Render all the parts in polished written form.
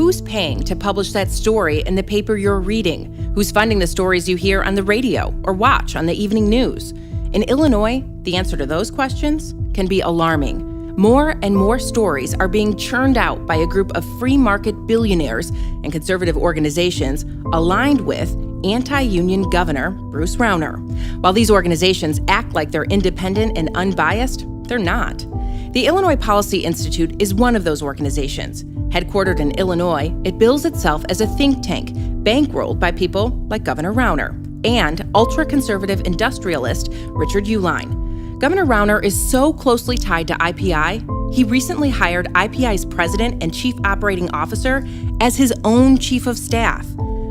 Who's paying to publish that story in the paper you're reading? Who's funding the stories you hear on the radio or watch on the evening news? In Illinois, the answer to those questions can be alarming. More and more stories are being churned out by a group of free market billionaires and conservative organizations aligned with anti-union Governor Bruce Rauner. While these organizations act like they're independent and unbiased, they're not. The Illinois Policy Institute is one of those organizations. Headquartered in Illinois, it bills itself as a think tank, bankrolled by people like Governor Rauner and ultra-conservative industrialist Richard Uihlein. Governor Rauner is so closely tied to IPI, he recently hired IPI's president and chief operating officer as his own chief of staff.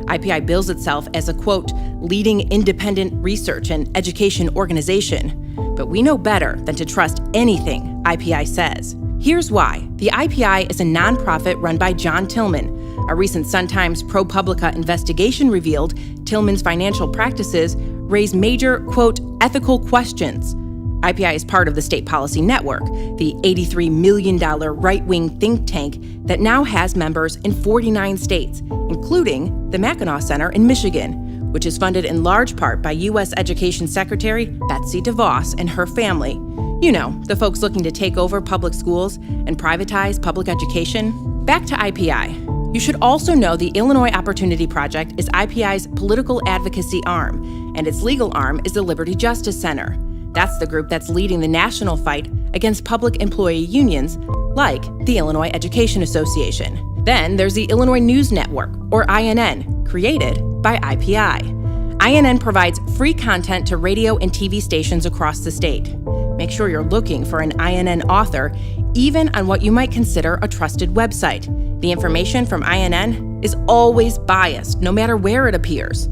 IPI bills itself as a, quote, leading independent research and education organization. But we know better than to trust anything IPI says. Here's why. The IPI is a nonprofit run by John Tillman. A recent Sun-Times ProPublica investigation revealed Tillman's financial practices raise major, quote, ethical questions. IPI is part of the State Policy Network, the $83 million right-wing think tank that now has members in 49 states, including the Mackinac Center in Michigan, which is funded in large part by U.S. Education Secretary Betsy DeVos and her family. You know, the folks looking to take over public schools and privatize public education. Back to IPI. You should also know the Illinois Opportunity Project is IPI's political advocacy arm, and its legal arm is the Liberty Justice Center. That's the group that's leading the national fight against public employee unions like the Illinois Education Association. Then there's the Illinois News Network, or INN, created by IPI. INN provides free content to radio and TV stations across the state. Make sure you're looking for an INN author, even on what you might consider a trusted website. The information from INN is always biased, no matter where it appears.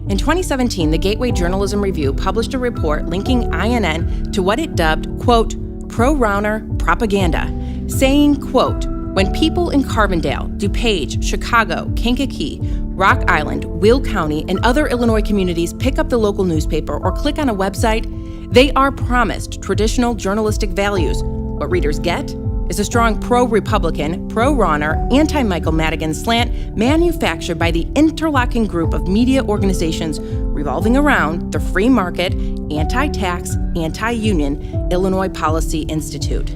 In 2017, the Gateway Journalism Review published a report linking INN to what it dubbed, quote, pro-Rauner propaganda, saying, quote, when people in Carbondale, DuPage, Chicago, Kankakee, Rock Island, Will County, and other Illinois communities pick up the local newspaper or click on a website, they are promised traditional journalistic values. What readers get is a strong pro-Republican, pro-Rauner, anti-Michael Madigan slant manufactured by the interlocking group of media organizations revolving around the free market, anti-tax, anti-union Illinois Policy Institute.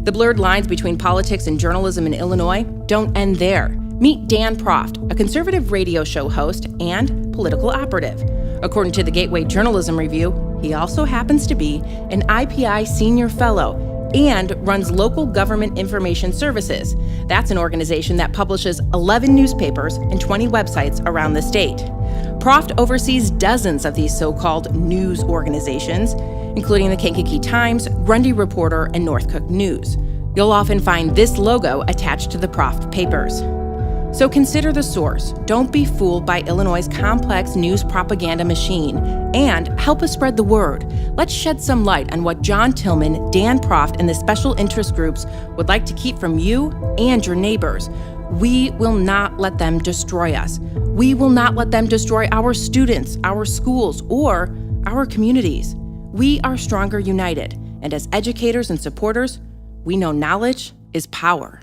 The blurred lines between politics and journalism in Illinois don't end there. Meet Dan Proft, a conservative radio show host and political operative. According to the Gateway Journalism Review, he also happens to be an IPI senior fellow and runs Local Government Information Services. That's an organization that publishes 11 newspapers and 20 websites around the state. Proft oversees dozens of these so-called news organizations, including the Kankakee Times, Grundy Reporter, and Northcook News. You'll often find this logo attached to the Proft papers. So consider the source. Don't be fooled by Illinois' complex news propaganda machine, and help us spread the word. Let's shed some light on what John Tillman, Dan Proft, and the special interest groups would like to keep from you and your neighbors. We will not let them destroy us. We will not let them destroy our students, our schools, or our communities. We are stronger united, and as educators and supporters, we know knowledge is power.